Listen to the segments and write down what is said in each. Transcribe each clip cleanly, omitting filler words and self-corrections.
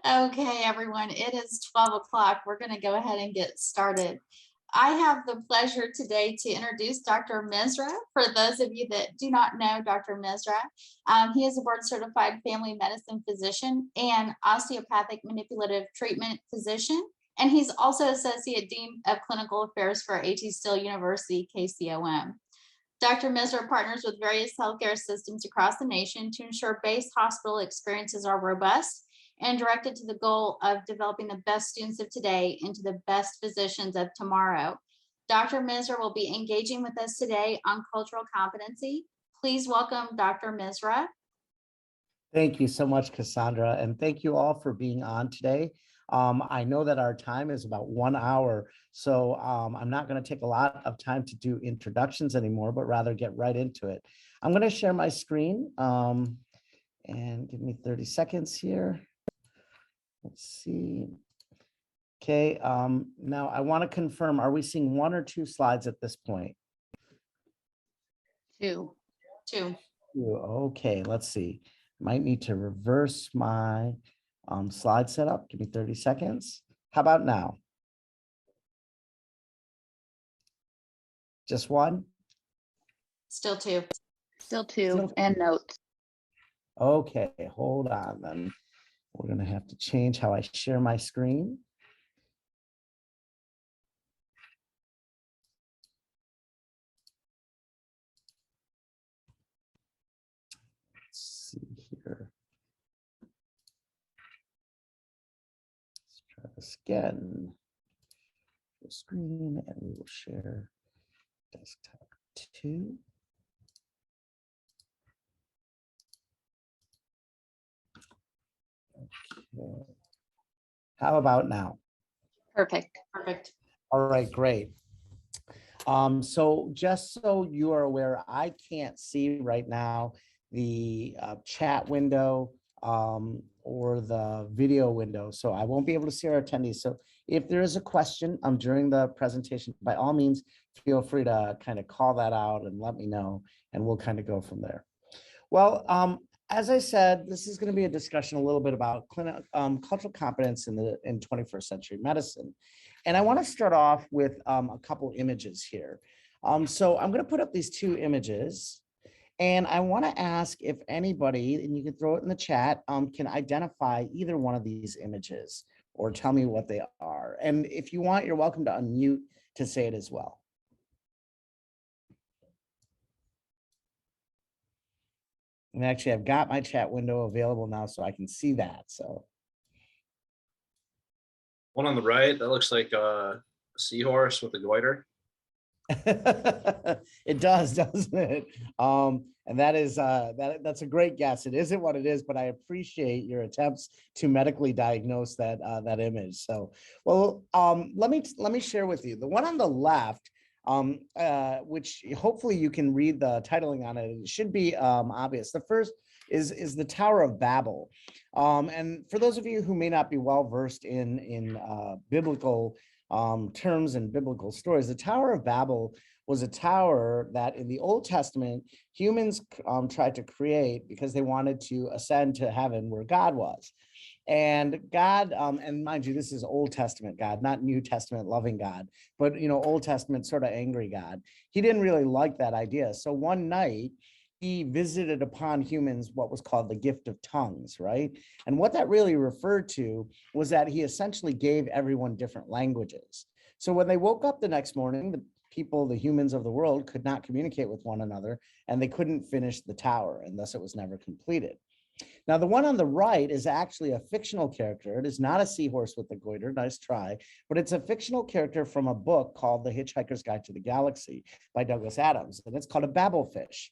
Okay, everyone, it is 12 o'clock. We're going to go ahead and get started. I have the pleasure today to introduce Dr. Misra. For those of you that do not know Dr. Misra, he is a board certified family medicine physician and osteopathic manipulative treatment physician. And he's also Associate Dean of Clinical Affairs for A.T. Still University, KCOM. Dr. Misra partners with various healthcare systems across the nation to ensure base hospital experiences are robust and directed to the goal of developing the best students of today into the best physicians of tomorrow. Dr. Misra will be engaging with us today on cultural competency. Please welcome Dr. Misra. Thank you so much, Cassandra, and thank you all for being on today. I know that our time is about 1 hour, so I'm not going to take a lot of time to do introductions anymore, but rather get right into it. I'm going to share my screen and give me 30 seconds here. Let's see. Okay, now I want to confirm, are we seeing 1 or 2 slides at this point? Two. Okay, let's see. Might need to reverse my slide setup. Give me 30 seconds. How about now? Just 1? Still 2. Still 2 and notes. Okay, hold on then. We're going to have to change how I share my screen. Let's see here. Let's try this again. Full screen, and we will share desktop 2. Okay. How about now? Perfect. All right, great. So just so you are aware, I can't see right now the chat window or the video window, so I won't be able to see our attendees. So if there is a question during the presentation, by all means, feel free to kind of call that out and let me know, and we'll kind of go from there. Well, as I said, this is going to be a discussion a little bit about cultural competence in 21st century medicine. And I want to start off with a couple images here. So I'm going to put up these 2 images, and I want to ask if anybody, and you can throw it in the chat, can identify either one of these images or tell me what they are. And if you want, you're welcome to unmute to say it as well. And actually, I've got my chat window available now so I can see that. So one on the right, that looks like a seahorse with a goiter. It does, doesn't it? And that is that's a great guess. It isn't what it is, but I appreciate your attempts to medically diagnose that that image. So, well, let me share with you the one on the left, which hopefully you can read the titling on it. It should be obvious. The first is the Tower of Babel. And for those of you who may not be well versed in biblical terms and biblical stories, the Tower of Babel was a tower that in the Old Testament humans tried to create because they wanted to ascend to heaven where God was. And God, and mind you, this is Old Testament God, not New Testament loving God, but Old Testament sort of angry God. He didn't really like that idea. So one night he visited upon humans what was called the gift of tongues, right? And what that really referred to was that he essentially gave everyone different languages. So when they woke up the next morning, the people, the humans of the world, could not communicate with one another, and they couldn't finish the tower, and thus it was never completed. Now, the one on the right is actually a fictional character. It is not a seahorse with a goiter, nice try, but it's a fictional character from a book called The Hitchhiker's Guide to the Galaxy by Douglas Adams, and it's called a babblefish.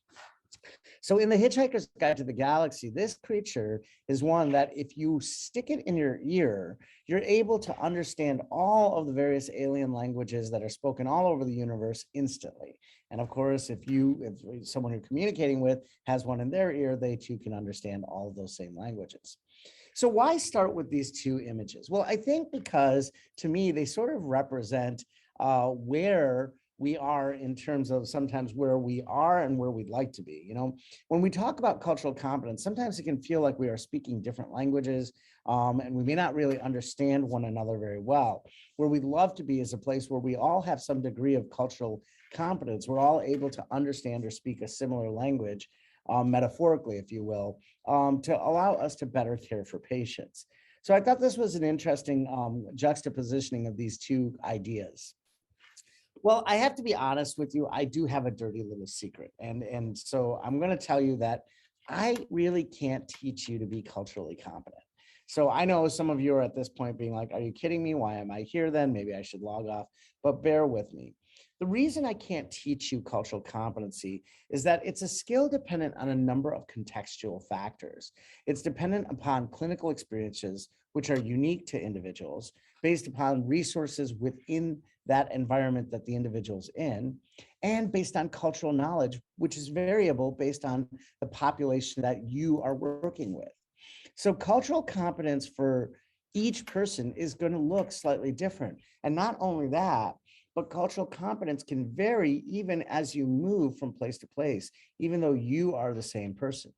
So in The Hitchhiker's Guide to the Galaxy, this creature is one that if you stick it in your ear, you're able to understand all of the various alien languages that are spoken all over the universe instantly. And of course, if someone you're communicating with has one in their ear, they too can understand all of those same languages. So why start with these 2 images? Well, I think because to me, they sort of represent where we are in terms of sometimes where we are and where we'd like to be. When we talk about cultural competence, sometimes it can feel like we are speaking different languages, and we may not really understand one another very well. Where we'd love to be is a place where we all have some degree of cultural competence. We're all able to understand or speak a similar language, metaphorically, if you will, to allow us to better care for patients. So I thought this was an interesting juxtapositioning of these two ideas. Well, I have to be honest with you. I do have a dirty little secret. And so I'm going to tell you that I really can't teach you to be culturally competent. So I know some of you are at this point being like, are you kidding me? Why am I here then? Maybe I should log off, but bear with me. The reason I can't teach you cultural competency is that it's a skill dependent on a number of contextual factors. It's dependent upon clinical experiences, which are unique to individuals, based upon resources within that environment that the individual's in, and based on cultural knowledge, which is variable based on the population that you are working with. So cultural competence for each person is going to look slightly different. And not only that, but cultural competence can vary even as you move from place to place, even though you are the same person.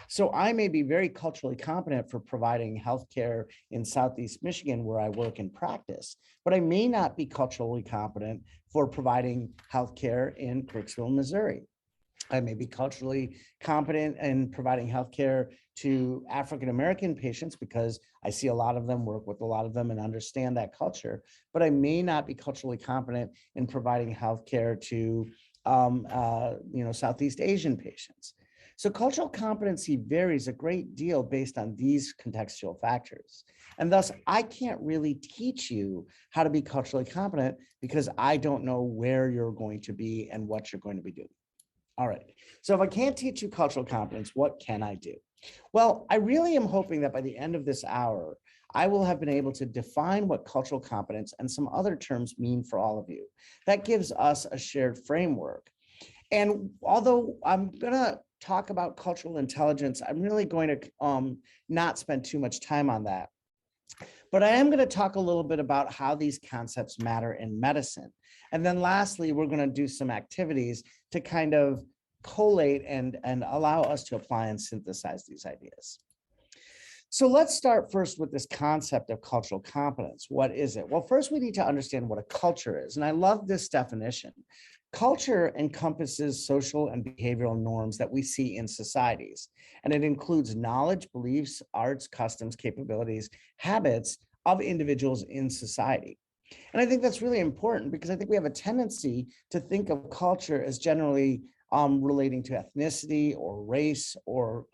So I may be very culturally competent for providing healthcare in Southeast Michigan, where I work and practice, but I may not be culturally competent for providing healthcare in Kirksville, Missouri. I may be culturally competent in providing healthcare to African-American patients because I see a lot of them, work with a lot of them, and understand that culture. But I may not be culturally competent in providing healthcare to Southeast Asian patients. So cultural competency varies a great deal based on these contextual factors. And thus, I can't really teach you how to be culturally competent because I don't know where you're going to be and what you're going to be doing. All right, so if I can't teach you cultural competence, what can I do? Well, I really am hoping that by the end of this hour, I will have been able to define what cultural competence and some other terms mean for all of you. That gives us a shared framework. And although I'm gonna talk about cultural intelligence, I'm really going to not spend too much time on that. But I am going to talk a little bit about how these concepts matter in medicine. And then lastly, we're going to do some activities to kind of collate and allow us to apply and synthesize these ideas. So let's start first with this concept of cultural competence. What is it? Well, first we need to understand what a culture is. And I love this definition. Culture encompasses social and behavioral norms that we see in societies, and it includes knowledge, beliefs, arts, customs, capabilities, habits of individuals in society. And I think that's really important because I think we have a tendency to think of culture as generally relating to ethnicity or race or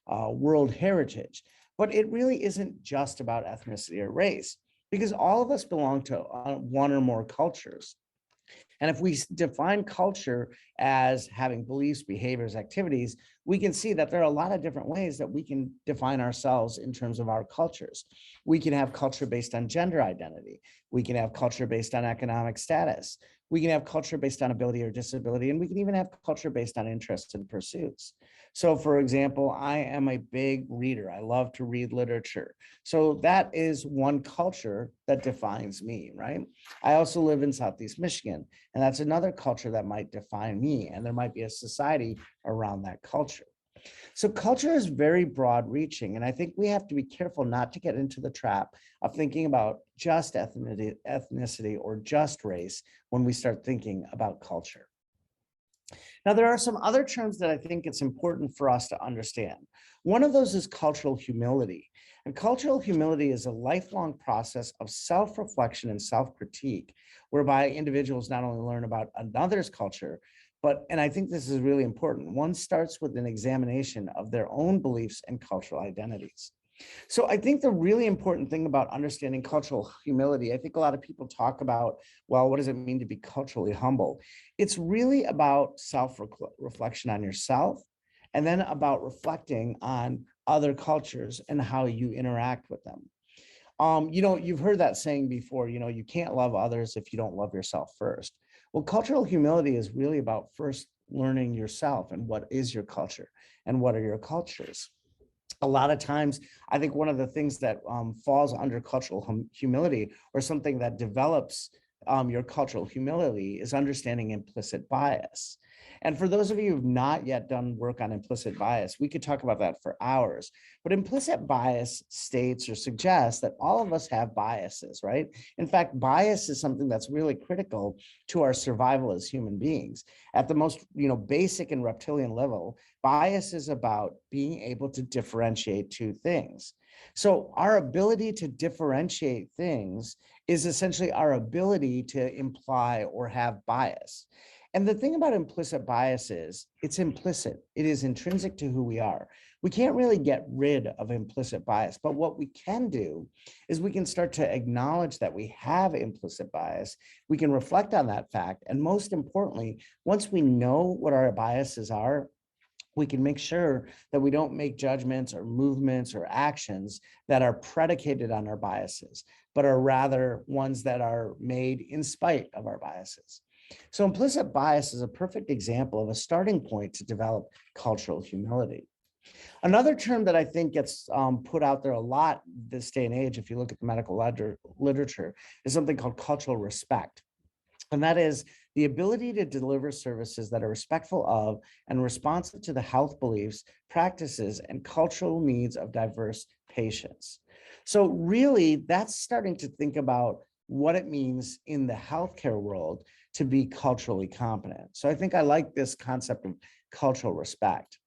world heritage. But it really isn't just about ethnicity or race, because all of us belong to one or more cultures. And if we define culture as having beliefs, behaviors, activities, we can see that there are a lot of different ways that we can define ourselves in terms of our cultures. We can have culture based on gender identity. We can have culture based on economic status. We can have culture based on ability or disability, and we can even have culture based on interests and pursuits. So for example, I am a big reader. I love to read literature. So that is one culture that defines me, right? I also live in Southeast Michigan, and that's another culture that might define me, and there might be a society around that culture. So culture is very broad reaching, and I think we have to be careful not to get into the trap of thinking about just ethnicity or just race when we start thinking about culture. Now, there are some other terms that I think it's important for us to understand. One of those is cultural humility. And cultural humility is a lifelong process of self-reflection and self-critique, whereby individuals not only learn about another's culture, but, and I think this is really important, one starts with an examination of their own beliefs and cultural identities. So I think the really important thing about understanding cultural humility, I think a lot of people talk about, well, what does it mean to be culturally humble? It's really about self-reflection on yourself, and then about reflecting on other cultures and how you interact with them. You've heard that saying before, you can't love others if you don't love yourself first. Well, cultural humility is really about first learning yourself and what is your culture and what are your cultures. A lot of times, I think one of the things that falls under cultural humility, or something that develops your cultural humility is understanding implicit bias. And for those of you who've not yet done work on implicit bias, we could talk about that for hours. But implicit bias states or suggests that all of us have biases, right? In fact, bias is something that's really critical to our survival as human beings. At the most, basic and reptilian level, bias is about being able to differentiate two things. So our ability to differentiate things is essentially our ability to imply or have bias. And the thing about implicit bias is it's implicit. It is intrinsic to who we are. We can't really get rid of implicit bias, but what we can do is we can start to acknowledge that we have implicit bias. We can reflect on that fact. And most importantly, once we know what our biases are, we can make sure that we don't make judgments or movements or actions that are predicated on our biases, but are rather ones that are made in spite of our biases. So implicit bias is a perfect example of a starting point to develop cultural humility. Another term that I think gets put out there a lot this day and age, if you look at the medical literature, is something called cultural respect. And that is the ability to deliver services that are respectful of and responsive to the health beliefs, practices, and cultural needs of diverse patients. So really, that's starting to think about what it means in the healthcare world to be culturally competent. So I think I like this concept of cultural respect.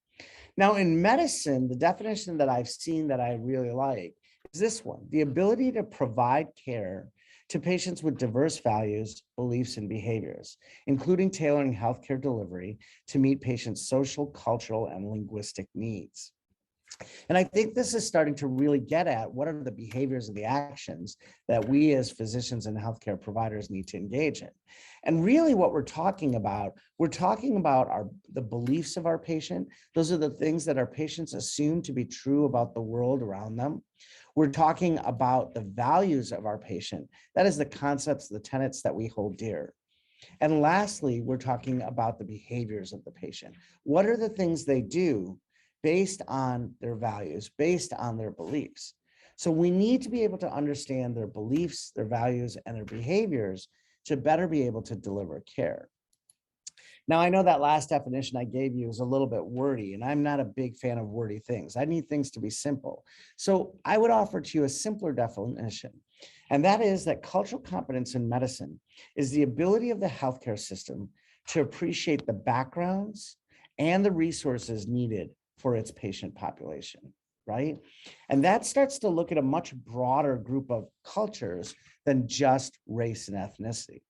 Now, in medicine, the definition that I've seen that I really like is this one: the ability to provide care to patients with diverse values, beliefs, and behaviors, including tailoring healthcare delivery to meet patients' social, cultural, and linguistic needs. And I think this is starting to really get at what are the behaviors and the actions that we as physicians and healthcare providers need to engage in. And really what we're talking about the beliefs of our patient. Those are the things that our patients assume to be true about the world around them. We're talking about the values of our patient. That is the concepts, the tenets that we hold dear. And lastly, we're talking about the behaviors of the patient. What are the things they do based on their values, based on their beliefs? So we need to be able to understand their beliefs, their values, and their behaviors to better be able to deliver care. Now, I know that last definition I gave you is a little bit wordy, and I'm not a big fan of wordy things. I need things to be simple. So I would offer to you a simpler definition, and that is that cultural competence in medicine is the ability of the healthcare system to appreciate the backgrounds and the resources needed for its patient population, right? And that starts to look at a much broader group of cultures than just race and ethnicity.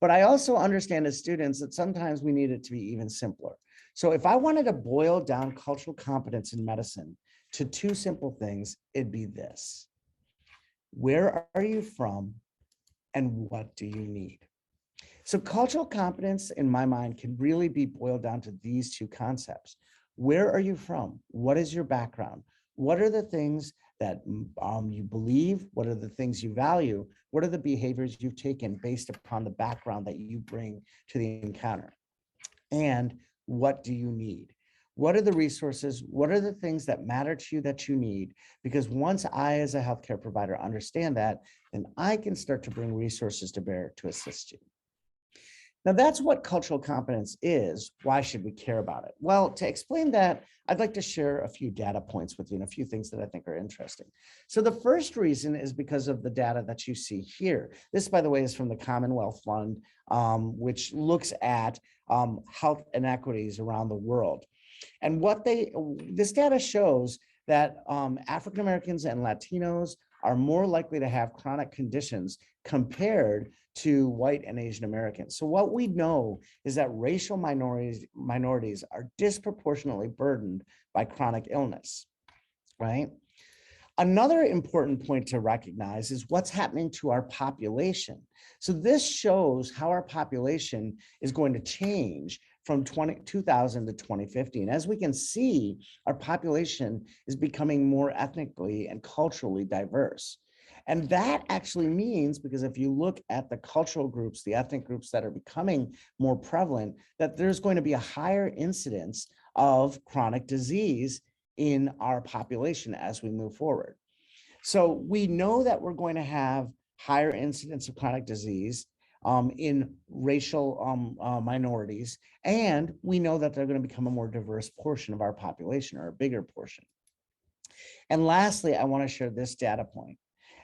But I also understand as students that sometimes we need it to be even simpler. So if I wanted to boil down cultural competence in medicine to two simple things, it'd be this: where are you from and what do you need? So cultural competence in my mind can really be boiled down to these two concepts. Where are you from? What is your background? What are the things that you believe? What are the things you value? What are the behaviors you've taken based upon the background that you bring to the encounter? And what do you need? What are the resources? What are the things that matter to you that you need? Because once I, as a healthcare provider, understand that, then I can start to bring resources to bear to assist you. Now, that's what cultural competence is. Why should we care about it? Well, to explain that, I'd like to share a few data points with you and a few things that I think are interesting. So the first reason is because of the data that you see here. This, by the way, is from the Commonwealth Fund, which looks at health inequities around the world. And this data shows that African Americans and Latinos are more likely to have chronic conditions compared to white and Asian Americans. So what we know is that racial minorities are disproportionately burdened by chronic illness, right? Another important point to recognize is what's happening to our population. So this shows how our population is going to change from 2000 to 2050. And as we can see, our population is becoming more ethnically and culturally diverse. And that actually means, because if you look at the cultural groups, the ethnic groups that are becoming more prevalent, that there's going to be a higher incidence of chronic disease in our population as we move forward. So we know that we're going to have higher incidence of chronic disease in racial minorities. And we know that they're going to become a more diverse portion of our population, or a bigger portion. And lastly, I want to share this data point.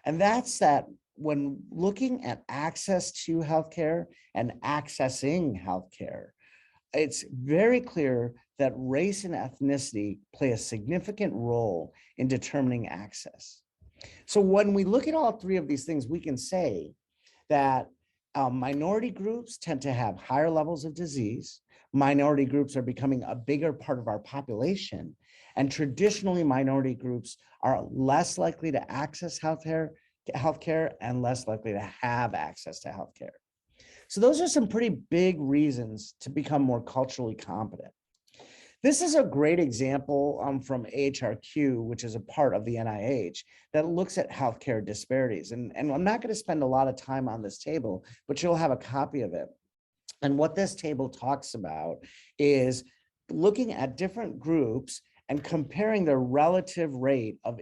And that's that when looking at access to healthcare and accessing healthcare, it's very clear that race and ethnicity play a significant role in determining access. So when we look at all three of these things, we can say that minority groups tend to have higher levels of disease. Minority groups are becoming a bigger part of our population. And traditionally, minority groups are less likely to access healthcare and less likely to have access to healthcare. So those are some pretty big reasons to become more culturally competent. This is a great example from AHRQ, which is a part of the NIH, that looks at healthcare disparities. And I'm not going to spend a lot of time on this table, but you'll have a copy of it. And what this table talks about is looking at different groups and comparing their relative rate of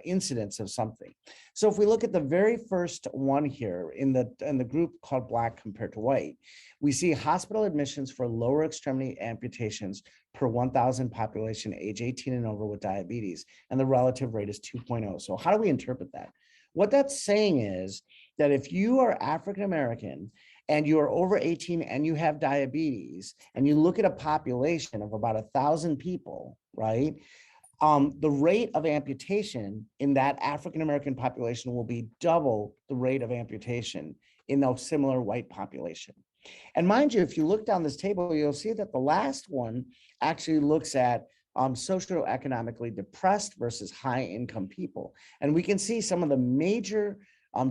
incidence of something. So if we look at the very first one here in the group called Black compared to white, we see hospital admissions for lower extremity amputations per 1,000 population age 18 and over with diabetes, and the relative rate is 2.0. So how do we interpret that? What that's saying is that if you are African American and you are over 18 and you have diabetes, and you look at a population of about 1,000 people, right? The rate of amputation in that African American population will be double the rate of amputation in a similar white population. And mind you, if you look down this table, you'll see that the last one actually looks at socioeconomically depressed versus high income people. And we can see some of the major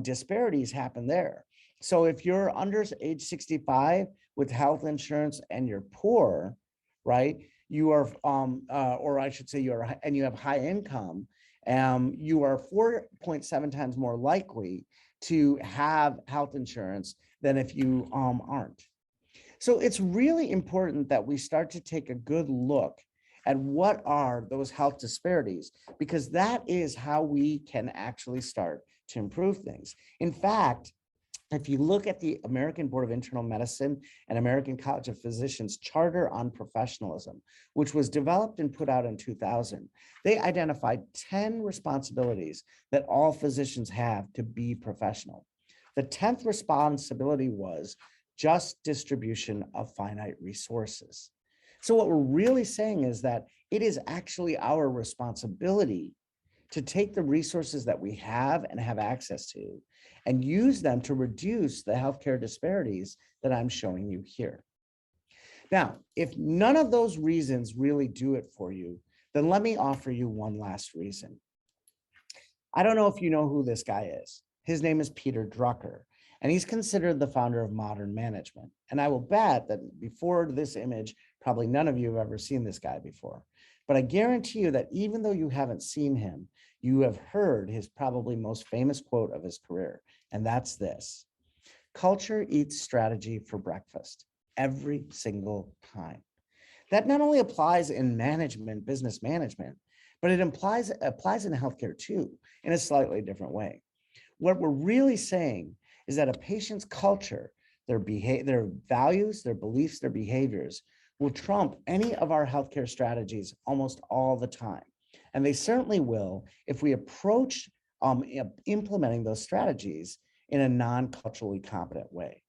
disparities happen there. So if you're under age 65 with health insurance and you're poor, right, you are, or I should say you are, and you have high income, you are 4.7 times more likely to have health insurance than if you aren't. So it's really important that we start to take a good look at what are those health disparities, because that is how we can actually start to improve things. In fact, if you look at the American Board of Internal Medicine and American College of Physicians Charter on Professionalism, which was developed and put out in 2000, they identified 10 responsibilities that all physicians have to be professional. The 10th responsibility was just distribution of finite resources. So what we're really saying is that it is actually our responsibility to take the resources that we have and have access to and use them to reduce the healthcare disparities that I'm showing you here. Now, if none of those reasons really do it for you, then let me offer you one last reason. I don't know if you know who this guy is. His name is Peter Drucker, and he's considered the founder of modern management. And I will bet that before this image, probably none of you have ever seen this guy before. But I guarantee you that even though you haven't seen him, you have heard his probably most famous quote of his career, and that's this: culture eats strategy for breakfast every single time. That not only applies in management, business management, but it applies in healthcare too, in a slightly different way. What we're really saying is that a patient's culture, their values, their beliefs, their behaviors will trump any of our healthcare strategies almost all the time. And they certainly will if we approach implementing those strategies in a non-culturally competent way.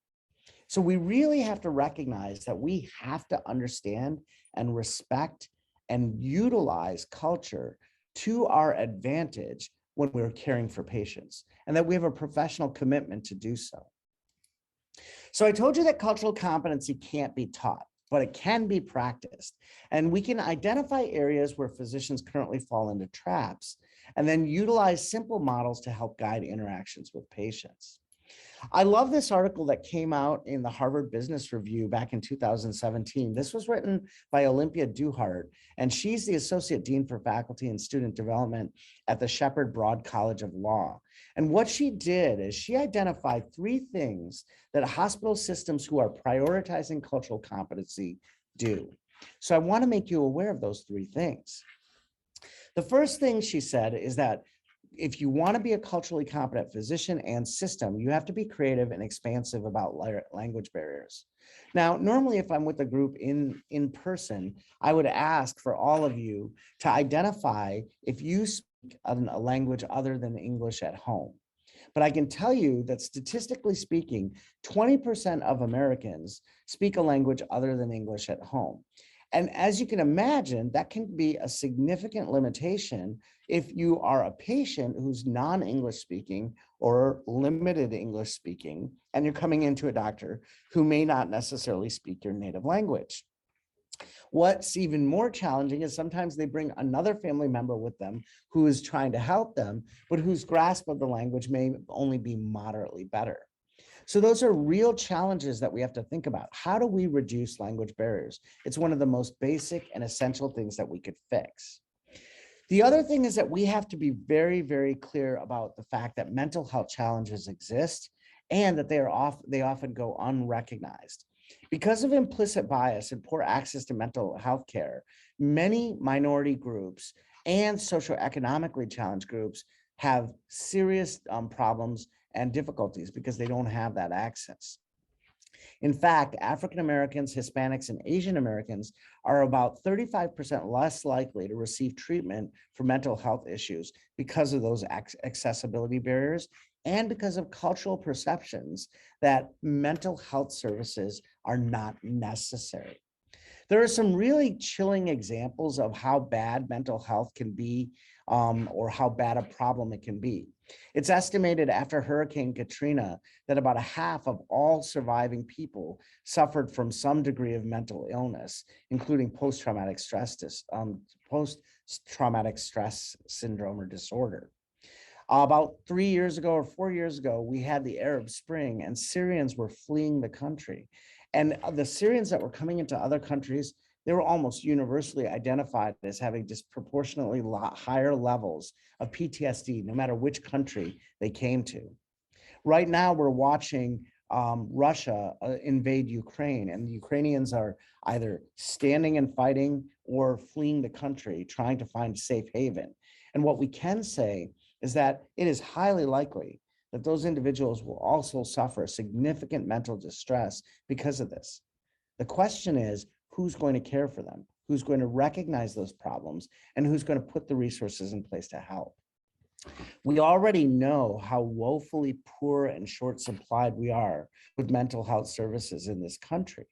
So we really have to recognize that we have to understand and respect and utilize culture to our advantage when we're caring for patients, and that we have a professional commitment to do so. So I told you that cultural competency can't be taught, but it can be practiced. And we can identify areas where physicians currently fall into traps, and then utilize simple models to help guide interactions with patients. I love this article that came out in the Harvard Business Review back in 2017. This was written by Olympia Duhart, and she's the Associate Dean for Faculty and Student Development at the Shepherd Broad College of Law. And what she did is she identified 3 things that hospital systems who are prioritizing cultural competency do. So I want to make you aware of those 3 things. The first thing she said is that if you want to be a culturally competent physician and system, you have to be creative and expansive about language barriers. Now, normally if I'm with a group in person, I would ask for all of you to identify if you speak a language other than English at home. But I can tell you that statistically speaking, 20% of Americans speak a language other than English at home. And as you can imagine, that can be a significant limitation if you are a patient who's non-English speaking or limited English speaking, and you're coming into a doctor who may not necessarily speak your native language. What's even more challenging is sometimes they bring another family member with them who is trying to help them, but whose grasp of the language may only be moderately better. So those are real challenges that we have to think about. How do we reduce language barriers? It's one of the most basic and essential things that we could fix. The other thing is that we have to be very, very clear about the fact that mental health challenges exist and that they often go unrecognized. Because of implicit bias and poor access to mental health care, many minority groups and socioeconomically challenged groups have serious problems and difficulties because they don't have that access. In fact, African Americans, Hispanics, and Asian Americans are about 35% less likely to receive treatment for mental health issues because of those accessibility barriers and because of cultural perceptions that mental health services are not necessary. There are some really chilling examples of how bad mental health can be, or how bad a problem it can be. It's estimated after Hurricane Katrina that about a half of all surviving people suffered from some degree of mental illness, including post-traumatic stress syndrome or disorder. About 3 years ago or 4 years ago, we had the Arab Spring and Syrians were fleeing the country. And the Syrians that were coming into other countries, they were almost universally identified as having disproportionately higher levels of PTSD, no matter which country they came to. Right now, we're watching Russia invade Ukraine, and the Ukrainians are either standing and fighting or fleeing the country, trying to find safe haven. And what we can say is that it is highly likely that those individuals will also suffer significant mental distress because of this. The question is, who's going to care for them? Who's going to recognize those problems? And who's going to put the resources in place to help? We already know how woefully poor and short supplied we are with mental health services in this country.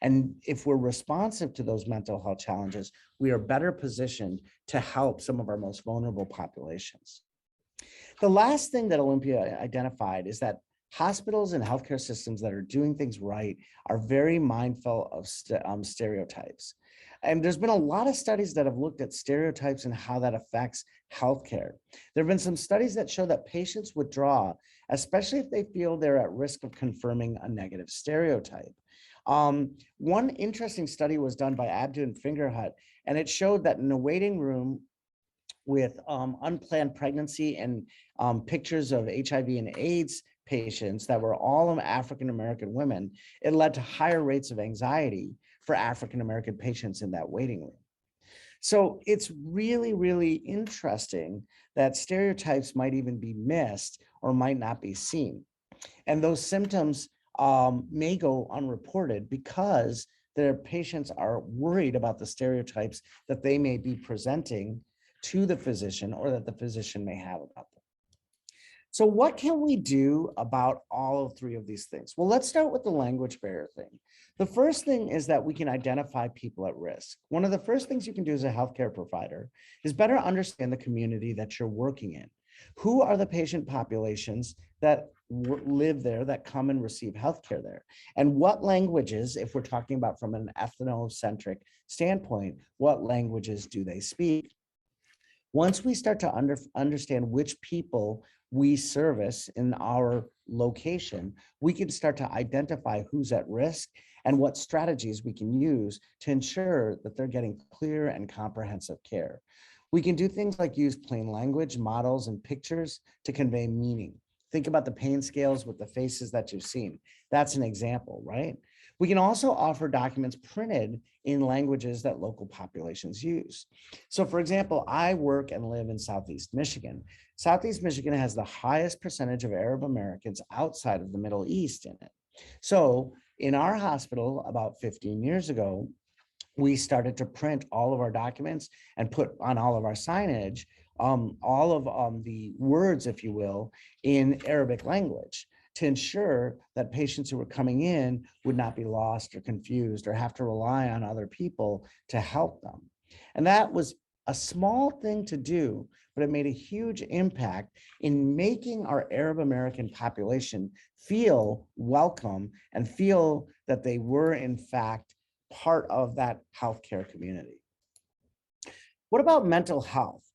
And if we're responsive to those mental health challenges, we are better positioned to help some of our most vulnerable populations. The last thing that Olympia identified is that hospitals and healthcare systems that are doing things right are very mindful of stereotypes. And there's been a lot of studies that have looked at stereotypes and how that affects healthcare. There have been some studies that show that patients withdraw, especially if they feel they're at risk of confirming a negative stereotype. One interesting study was done by Abdu and Fingerhut, and it showed that in a waiting room with unplanned pregnancy and pictures of HIV and AIDS patients that were all African-American women, it led to higher rates of anxiety for African-American patients in that waiting room. So it's really, really interesting that stereotypes might even be missed or might not be seen. And those symptoms may go unreported because their patients are worried about the stereotypes that they may be presenting to the physician or that the physician may have about them. So what can we do about all three of these things? Well, let's start with the language barrier thing. The first thing is that we can identify people at risk. One of the first things you can do as a healthcare provider is better understand the community that you're working in. Who are the patient populations that live there, that come and receive healthcare there? And what languages, if we're talking about from an ethnocentric standpoint, what languages do they speak? Once we start to understand which people we service in our location, we can start to identify who's at risk and what strategies we can use to ensure that they're getting clear and comprehensive care. We can do things like use plain language, models, and pictures to convey meaning. Think about the pain scales with the faces that you've seen. That's an example, right? We can also offer documents printed in languages that local populations use. So for example, I work and live in Southeast Michigan. Southeast Michigan has the highest percentage of Arab Americans outside of the Middle East in it. So in our hospital about 15 years ago, we started to print all of our documents and put on all of our signage, all of the words, if you will, in Arabic language to ensure that patients who were coming in would not be lost or confused or have to rely on other people to help them. And that was a small thing to do, but it made a huge impact in making our Arab American population feel welcome and feel that they were in fact part of that healthcare community. What about mental health?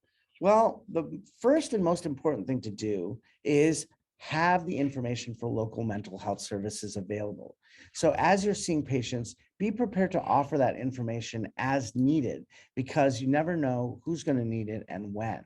Well, the first and most important thing to do is have the information for local mental health services available. So as you're seeing patients, be prepared to offer that information as needed because you never know who's going to need it and when.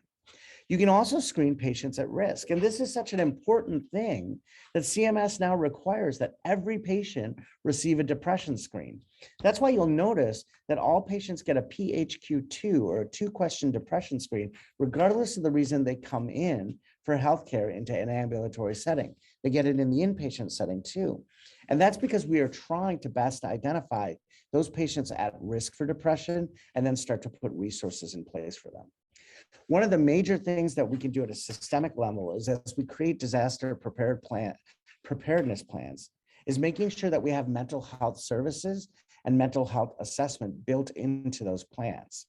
You can also screen patients at risk. And this is such an important thing that CMS now requires that every patient receive a depression screen. That's why you'll notice that all patients get a PHQ-2 or a 2-question depression screen, regardless of the reason they come in for healthcare into an ambulatory setting. They get it in the inpatient setting too. And that's because we are trying to best identify those patients at risk for depression and then start to put resources in place for them. One of the major things that we can do at a systemic level is as we create disaster preparedness plans, is making sure that we have mental health services and mental health assessment built into those plans.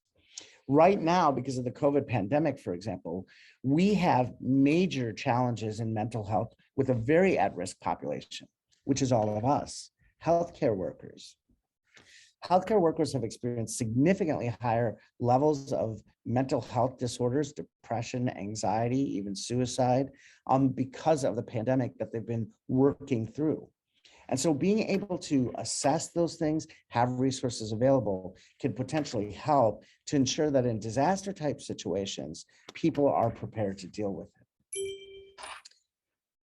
Right now, because of the COVID pandemic, for example, we have major challenges in mental health with a very at-risk population, which is all of us, healthcare workers. Healthcare workers have experienced significantly higher levels of mental health disorders, depression, anxiety, even suicide, because of the pandemic that they've been working through. And so being able to assess those things, have resources available, can potentially help to ensure that in disaster type situations, people are prepared to deal with it.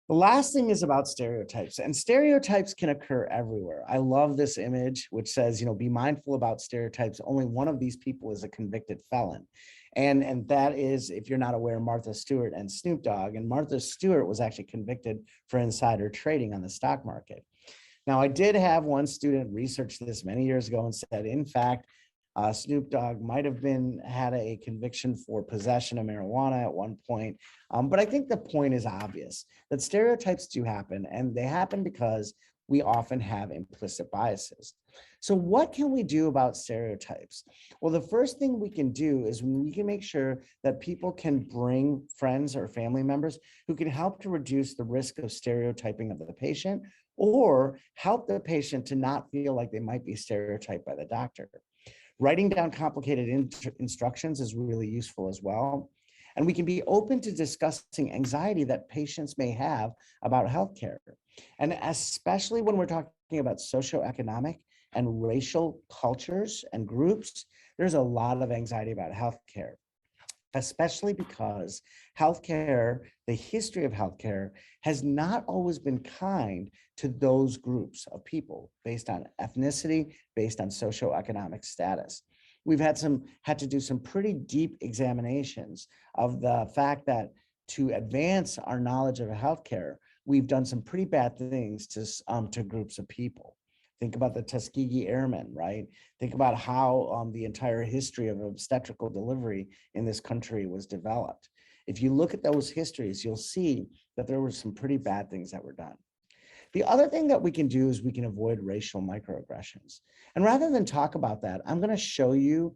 The last thing is about stereotypes, and stereotypes can occur everywhere. I love this image, which says, be mindful about stereotypes. Only one of these people is a convicted felon. And that is, if you're not aware, Martha Stewart and Snoop Dogg. And Martha Stewart was actually convicted for insider trading on the stock market. Now, I did have one student research this many years ago and said, in fact, Snoop Dogg might have had a conviction for possession of marijuana at one point. But I think the point is obvious that stereotypes do happen, and they happen because we often have implicit biases. So what can we do about stereotypes? Well, the first thing we can do is we can make sure that people can bring friends or family members who can help to reduce the risk of stereotyping of the patient or help the patient to not feel like they might be stereotyped by the doctor. Writing down complicated instructions is really useful as well. And we can be open to discussing anxiety that patients may have about healthcare. And especially when we're talking about socioeconomic and racial cultures and groups, there's a lot of anxiety about healthcare, especially because healthcare, the history of healthcare, has not always been kind to those groups of people based on ethnicity, based on socioeconomic status. We've had to do some pretty deep examinations of the fact that to advance our knowledge of healthcare, we've done some pretty bad things to groups of people. Think about the Tuskegee Airmen, right? Think about how the entire history of obstetrical delivery in this country was developed. If you look at those histories, you'll see that there were some pretty bad things that were done. The other thing that we can do is we can avoid racial microaggressions. And rather than talk about that, I'm going to show you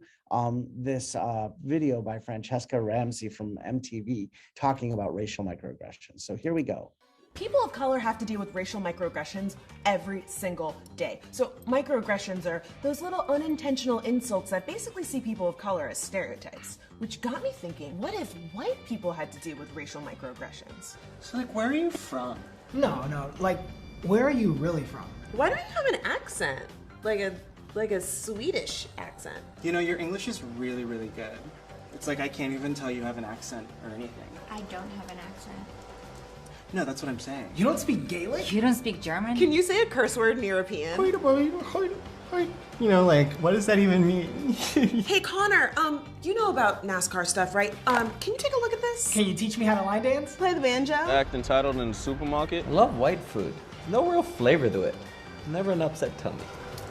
this video by Francesca Ramsey from MTV talking about racial microaggressions. So here we go. People of color have to deal with racial microaggressions every single day. So microaggressions are those little unintentional insults that basically see people of color as stereotypes, which got me thinking, what if white people had to deal with racial microaggressions? So where are you from? No, where are you really from? Why don't you have an accent? Like a Swedish accent. Your English is really, really good. It's like I can't even tell you have an accent or anything. I don't have an accent. No, that's what I'm saying. You don't speak Gaelic? You don't speak German? Can you say a curse word in European? You know, like, what does that even mean? Hey Connor, you know about NASCAR stuff, right? Can you take a look at this? Can you teach me how to line dance? Play the banjo. Act entitled in the supermarket. I love white food. No real flavor to it. Never an upset tummy.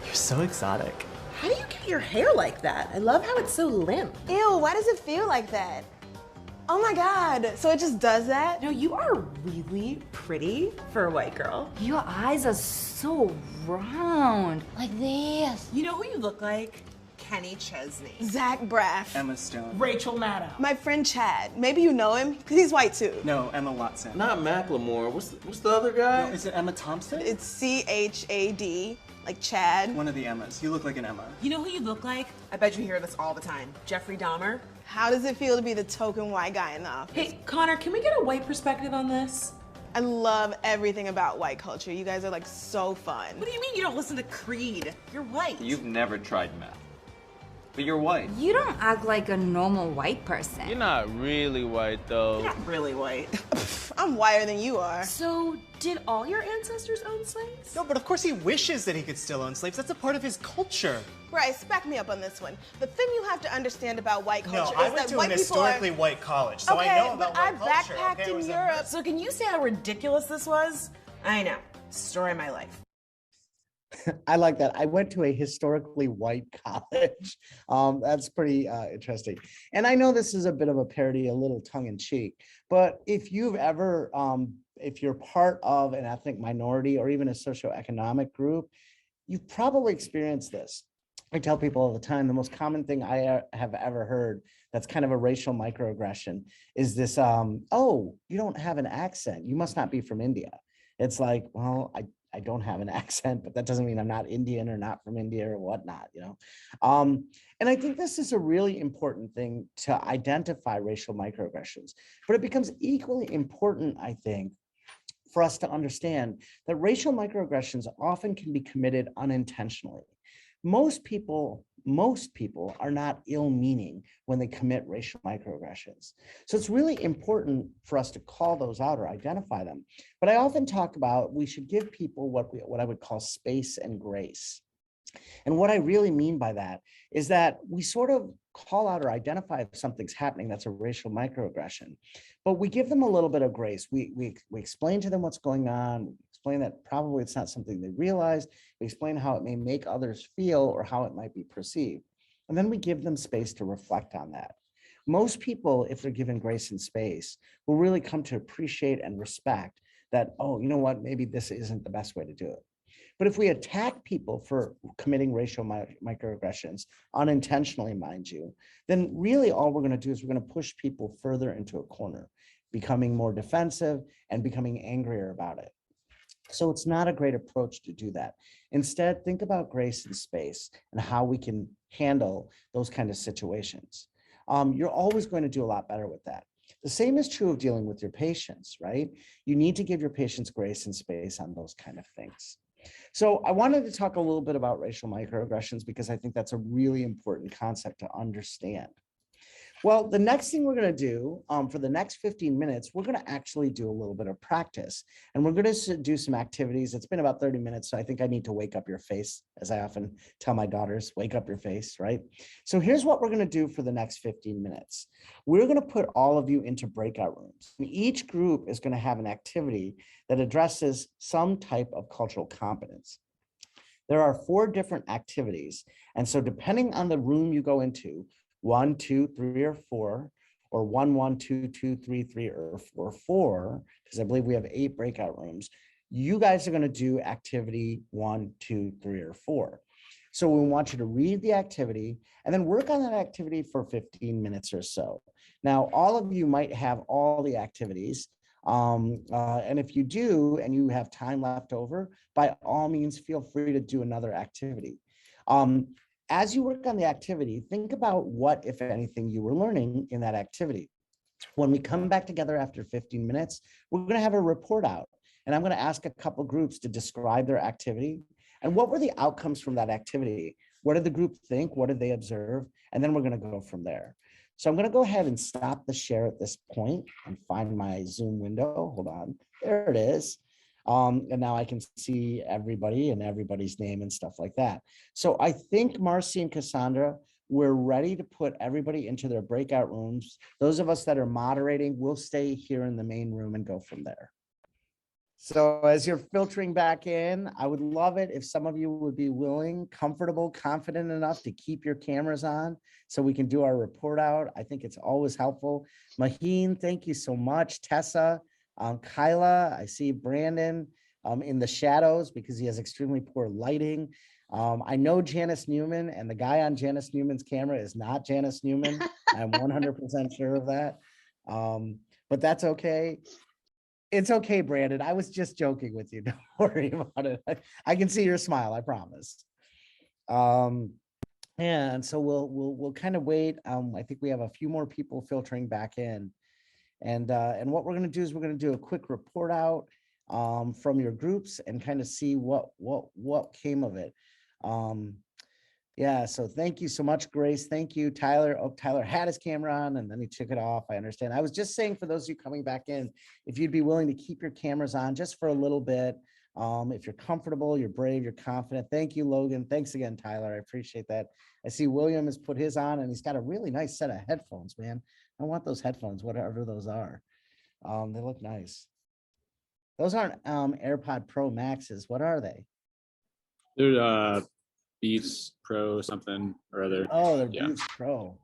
You're so exotic. How do you get your hair like that? I love how it's so limp. Ew, why does it feel like that? Oh my God, so it just does that? No, you are really pretty for a white girl. Your eyes are so round, like this. You know who you look like? Kenny Chesney. Zach Braff. Emma Stone. Rachel Maddow. My friend Chad. Maybe you know him, because he's white too. No, Emma Watson. Not Macklemore. What's the other guy? No, is it Emma Thompson? It's C-H-A-D, like Chad. One of the Emmas. You look like an Emma. You know who you look like? I bet you hear this all the time. Jeffrey Dahmer. How does it feel to be the token white guy in the office? Hey, Connor, can we get a white perspective on this? I love everything about white culture. You guys are like so fun. What do you mean you don't listen to Creed? You're white. You've never tried math. But you're white. You don't act like a normal white person. You're not really white, though. You're not really white. I'm whiter than you are. So, did all your ancestors own slaves? No, but of course he wishes that he could still own slaves. That's a part of his culture. Bryce, back me up on this one. The thing you have to understand about white culture No, I is went that to white an people are... historically white college, so Okay, I know about but I white culture. backpacked Okay, it in was a Europe. So can you say how ridiculous this was? I know. Story of my life. I like that. I went to a historically white college. That's pretty interesting. And I know this is a bit of a parody, a little tongue in cheek, but if you've ever, if you're part of an ethnic minority or even a socioeconomic group, you've probably experienced this. I tell people all the time, the most common thing I have ever heard that's kind of a racial microaggression is this, oh, you don't have an accent. You must not be from India. It's like, well, I don't have an accent, but that doesn't mean I'm not Indian or not from India or whatnot, you know? And I think this is a really important thing to identify racial microaggressions, but it becomes equally important, I think, for us to understand that racial microaggressions often can be committed unintentionally. Most people are not ill-meaning when they commit racial microaggressions. So it's really important for us to call those out or identify them. But I often talk about we should give people what I would call space and grace. And what I really mean by that is that we sort of call out or identify if something's happening that's a racial microaggression, but we give them a little bit of grace. We explain to them what's going on. We explain that probably it's not something they realize. We explain how it may make others feel or how it might be perceived. And then we give them space to reflect on that. Most people, if they're given grace and space, will really come to appreciate and respect that, oh, you know what, maybe this isn't the best way to do it. But if we attack people for committing racial microaggressions, unintentionally, mind you, then really all we're going to do is we're going to push people further into a corner, becoming more defensive and becoming angrier about it. So it's not a great approach to do that. Instead, think about grace and space and how we can handle those kind of situations. You're always going to do a lot better with that. The same is true of dealing with your patients, right? You need to give your patients grace and space on those kind of things. So I wanted to talk a little bit about racial microaggressions because I think that's a really important concept to understand. Well, the next thing we're going to do for the next 15 minutes, we're going to actually do a little bit of practice, and we're going to do some activities. It's been about 30 minutes, so I think I need to wake up your face, as I often tell my daughters, wake up your face, right? So here's what we're going to do for the next 15 minutes. We're going to put all of you into breakout rooms. And each group is going to have an activity that addresses some type of cultural competence. There are 4 different activities, and so depending on the room you go into, 1, 2, 3, or 4, or 1, 1, 2, 2, 3, 3, or 4, because I believe we have 8 breakout rooms. You guys are going to do activity 1, 2, 3, or 4. So we want you to read the activity and then work on that activity for 15 minutes or so. Now, all of you might have all the activities. And if you do, and you have time left over, by all means, feel free to do another activity. As you work on the activity, think about what, if anything, you were learning in that activity. When we come back together after 15 minutes, we're going to have a report out, and I'm going to ask a couple groups to describe their activity and what were the outcomes from that activity. What did the group think? What did they observe? And then we're going to go from there. So I'm going to go ahead and stop the share at this point and find my Zoom window. Hold on. There it is. And now I can see everybody and everybody's name and stuff like that. So I think Marcy and Cassandra, we're ready to put everybody into their breakout rooms. Those of us that are moderating, we'll stay here in the main room and go from there. So as you're filtering back in, I would love it if some of you would be willing, comfortable, confident enough to keep your cameras on so we can do our report out. I think it's always helpful. Maheen, thank you so much. Tessa, Kyla, I see Brandon in the shadows because he has extremely poor lighting. I know Janice Newman, and the guy on Janice Newman's camera is not Janice Newman. I'm 100% sure of that. But that's okay. It's okay, Brandon. I was just joking with you. Don't worry about it. I can see your smile, I promise. And so we'll kind of wait. I think we have a few more people filtering back in. And what we're going to do is we're going to do a quick report out from your groups and kind of see what came of it. Yeah, so thank you so much, Grace. Thank you, Tyler. Oh, Tyler had his camera on and then he took it off. I understand. I was just saying for those of you coming back in, if you'd be willing to keep your cameras on just for a little bit. If you're comfortable, you're brave, you're confident. Thank you, Logan. Thanks again, Tyler. I appreciate that. I see William has put his on and he's got a really nice set of headphones, man. I want those headphones, whatever those are. They look nice. Those aren't AirPod Pro Maxes. What are they? They're Beats Pro something or other. Oh, they're Beats Pro.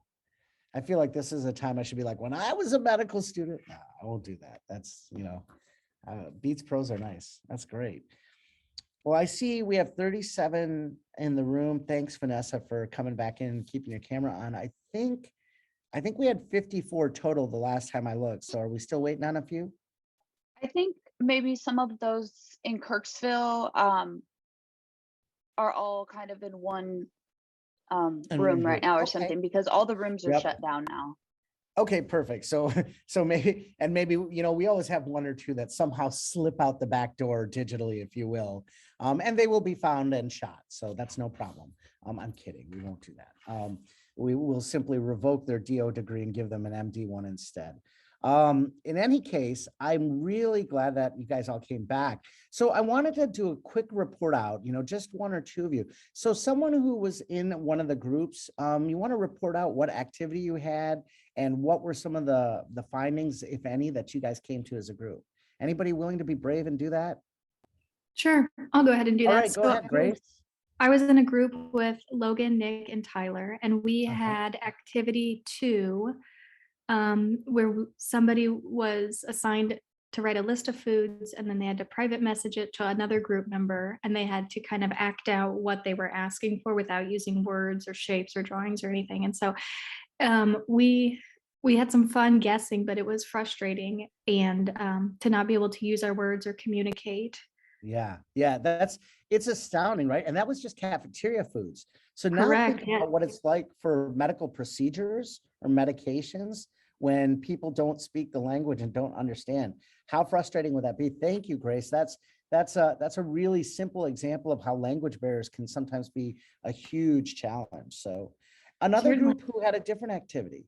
I feel like this is a time I should be like, when I was a medical student. No, I won't do that. That's, Beats Pros are nice. That's great. Well, I see we have 37 in the room. Thanks, Vanessa, for coming back in and keeping your camera on. I think we had 54 total the last time I looked. So are we still waiting on a few? I think maybe some of those in Kirksville are all kind of in one room right now or something, because all the rooms are shut down now. Okay, perfect. So maybe we always have one or two that somehow slip out the back door digitally, if you will, and they will be found and shot. So that's no problem. I'm kidding. We won't do that. We will simply revoke their DO degree and give them an MD one instead. In any case, I'm really glad that you guys all came back. So I wanted to do a quick report out, just one or two of you. So someone who was in one of the groups, you want to report out what activity you had and what were some of the findings, if any, that you guys came to as a group. Anybody willing to be brave and do that? Sure, I'll go ahead and do that. All right, go ahead, Grace. I was in a group with Logan, Nick, and Tyler, and we had activity 2, where somebody was assigned to write a list of foods, and then they had to private message it to another group member, and they had to kind of act out what they were asking for without using words or shapes or drawings or anything. And so we had some fun guessing, but it was frustrating, and to not be able to use our words or communicate. Yeah, it's astounding, right? And that was just cafeteria foods. So now think about what it's like for medical procedures or medications when people don't speak the language and don't understand. How frustrating would that be? Thank you, Grace. That's a really simple example of how language barriers can sometimes be a huge challenge. So another group who had a different activity.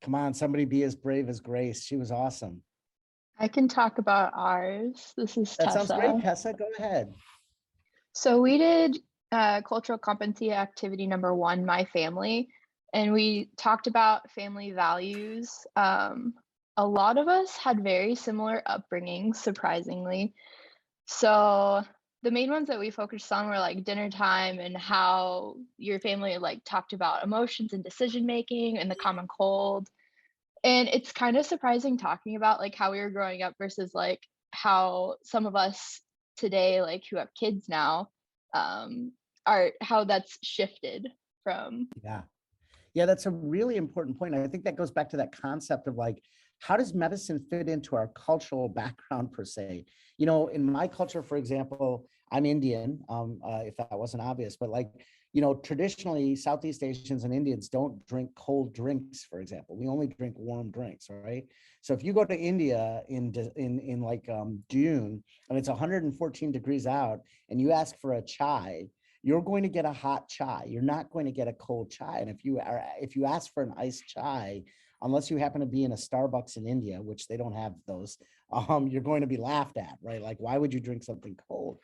Come on, somebody be as brave as Grace. She was awesome. I can talk about ours. This is Tessa. That sounds great, Tessa. Go ahead. So we did cultural competency activity number 1, my family, and we talked about family values. A lot of us had very similar upbringings, surprisingly. So the main ones that we focused on were like dinner time and how your family talked about emotions and decision making and the common cold. And it's kind of surprising talking about how we were growing up versus how some of us today, who have kids now, are how that's shifted from. Yeah, that's a really important point. I think that goes back to that concept of how does medicine fit into our cultural background per se? In my culture, for example, I'm Indian, if that wasn't obvious, but traditionally Southeast Asians and Indians don't drink cold drinks, for example. We only drink warm drinks, right? So if you go to India in June and it's 114 degrees out and you ask for a chai, you're going to get a hot chai. You're not going to get a cold chai. And if you ask for an iced chai, unless you happen to be in a Starbucks in India, which they don't have those, you're going to be laughed at, right? Like, why would you drink something cold?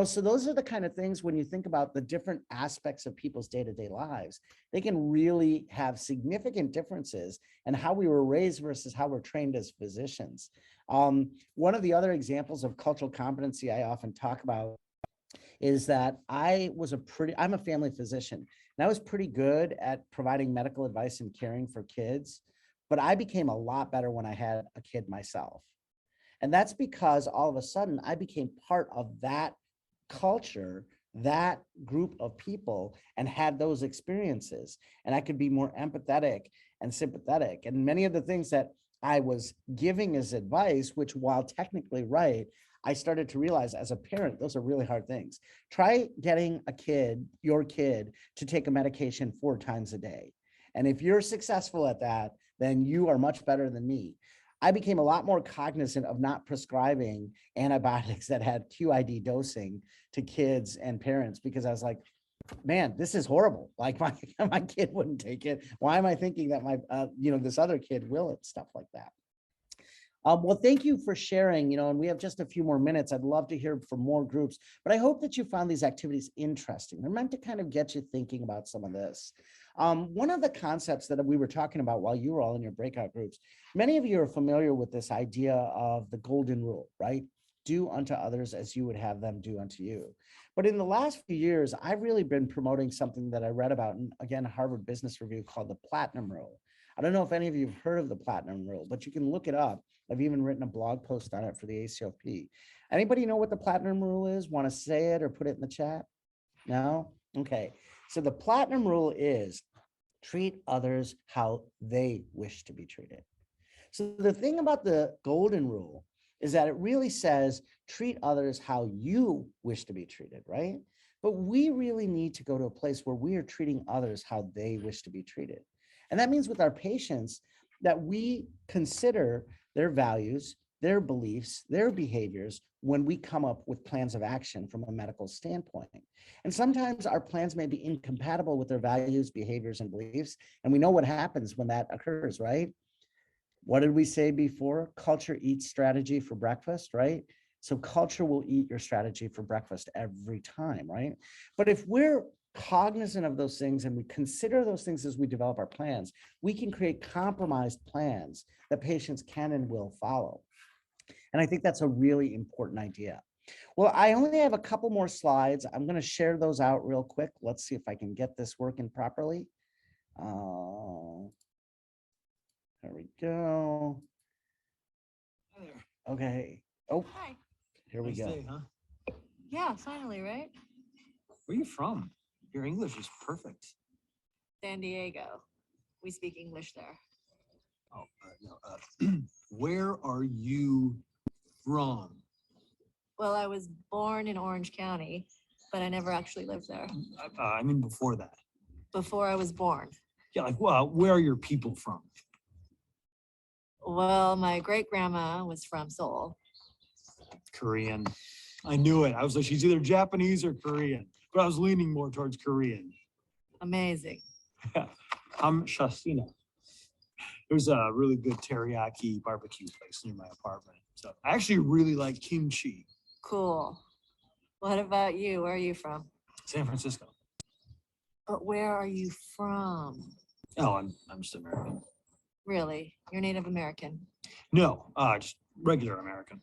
So those are the kind of things when you think about the different aspects of people's day-to-day lives, they can really have significant differences in how we were raised versus how we're trained as physicians. One of the other examples of cultural competency I often talk about is that I'm a family physician, and I was pretty good at providing medical advice and caring for kids, but I became a lot better when I had a kid myself. And that's because all of a sudden I became part of that culture, that group of people, and had those experiences. And I could be more empathetic and sympathetic. And many of the things that I was giving as advice, which while technically right, I started to realize as a parent, those are really hard things. Try getting your kid to take a medication 4 times a day. And if you're successful at that, then you are much better than me. I became a lot more cognizant of not prescribing antibiotics that had QID dosing to kids and parents, because I was like, man, this is horrible. Like my kid wouldn't take it. Why am I thinking that my, this other kid will, and stuff like that. Well, thank you for sharing, and we have just a few more minutes. I'd love to hear from more groups, but I hope that you found these activities interesting. They're meant to kind of get you thinking about some of this. One of the concepts that we were talking about while you were all in your breakout groups, many of you are familiar with this idea of the golden rule, right? Do unto others as you would have them do unto you. But in the last few years, I've really been promoting something that I read about in, again, Harvard Business Review, called the Platinum Rule. I don't know if any of you have heard of the Platinum Rule, but you can look it up. I've even written a blog post on it for the ACOP. Anybody know what the Platinum Rule is? Want to say it or put it in the chat? No? Okay. So the Platinum Rule is treat others how they wish to be treated. So the thing about the Golden Rule is that it really says treat others how you wish to be treated, right? But we really need to go to a place where we are treating others how they wish to be treated. And that means with our patients that we consider their values, their beliefs, their behaviors when we come up with plans of action from a medical standpoint. And sometimes our plans may be incompatible with their values, behaviors, and beliefs. And we know what happens when that occurs, right? What did we say before? Culture eats strategy for breakfast, right? So culture will eat your strategy for breakfast every time, right? But if we're cognizant of those things and we consider those things as we develop our plans, we can create compromised plans that patients can and will follow. And I think that's a really important idea. Well, I only have a couple more slides. I'm going to share those out real quick. Let's see if I can get this working properly. There we go. Okay. Oh, hi. Here we go. Day, huh? Yeah, finally, right? Where are you from? Your English is perfect. San Diego. We speak English there. Oh, no. Where are you from? Well, I was born in Orange County, but I never actually lived there. I mean, before that. Before I was born. Yeah, like, well, where are your people from? Well, my great-grandma was from Seoul. Korean. I knew it. I was like, she's either Japanese or Korean, but I was leaning more towards Korean. Amazing. I'm Shastina. There's a really good teriyaki barbecue place near my apartment. So I actually really like kimchi. Cool. What about you? Where are you from? San Francisco. But where are you from? Oh, I'm just American. Really? You're Native American? No, just regular American.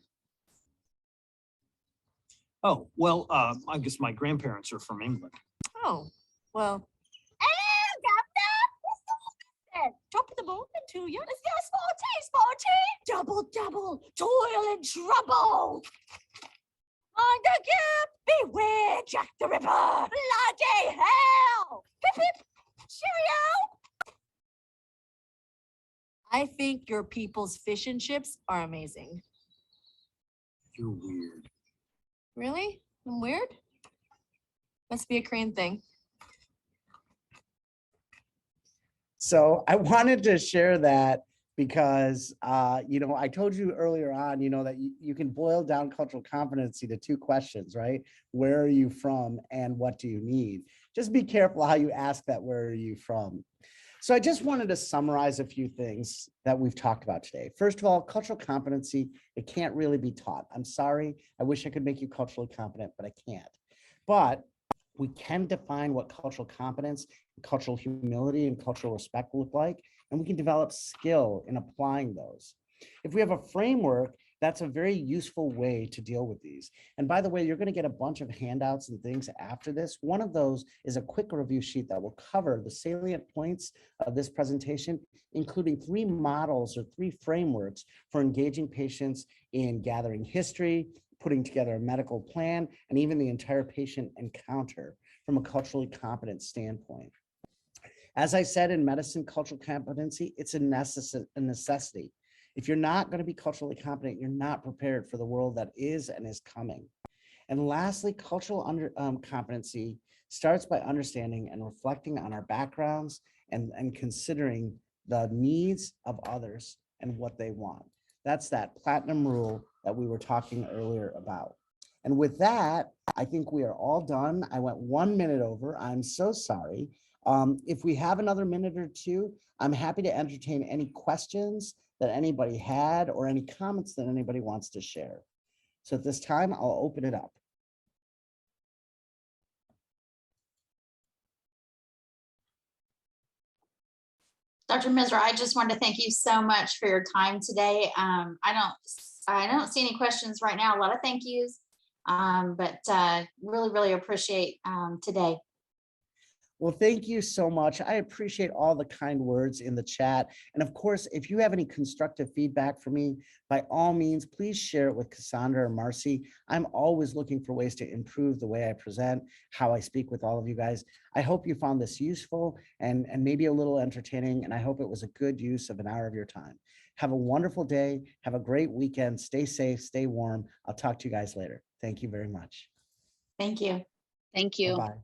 Oh, well, I guess my grandparents are from England. Oh, well. Drop the ball into you. Yes, Double, toil and trouble. On the gap, beware Jack the Ripper. Bloody hell. Pip, pip. Cheerio. I think your people's fish and chips are amazing. You're weird. Really? I'm weird? Must be a Korean thing. So I wanted to share that because I told you earlier on, that you can boil down cultural competency to two questions, right? Where are you from and what do you need? Just be careful how you ask that, where are you from? So I just wanted to summarize a few things that we've talked about today. First of all, cultural competency, it can't really be taught. I'm sorry, I wish I could make you culturally competent, but I can't. But we can define what cultural competence, cultural humility, and cultural respect look like, and we can develop skill in applying those. If we have a framework, that's a very useful way to deal with these. And by the way, you're going to get a bunch of handouts and things after this. One of those is a quick review sheet that will cover the salient points of this presentation, including 3 models or 3 frameworks for engaging patients in gathering history, putting together a medical plan, and even the entire patient encounter from a culturally competent standpoint. As I said, in medicine, cultural competency, it's a necessity. If you're not going to be culturally competent, you're not prepared for the world that is and is coming. And lastly, cultural competency starts by understanding and reflecting on our backgrounds and considering the needs of others and what they want. That's that platinum rule that we were talking earlier about. And with that, I think we are all done. I went 1 minute over. I'm so sorry. If we have another minute or two, I'm happy to entertain any questions that anybody had or any comments that anybody wants to share. So at this time, I'll open it up. Dr. Misra, I just wanted to thank you so much for your time today. I don't see any questions right now. A lot of thank yous, but really appreciate today. Well, thank you so much. I appreciate all the kind words in the chat. And of course, if you have any constructive feedback for me, by all means, please share it with Cassandra or Marcy. I'm always looking for ways to improve the way I present, how I speak with all of you guys. I hope you found this useful and maybe a little entertaining, and I hope it was a good use of an hour of your time. Have a wonderful day. Have a great weekend. Stay safe, stay warm. I'll talk to you guys later. Thank you very much. Thank you. Thank you. Bye-bye.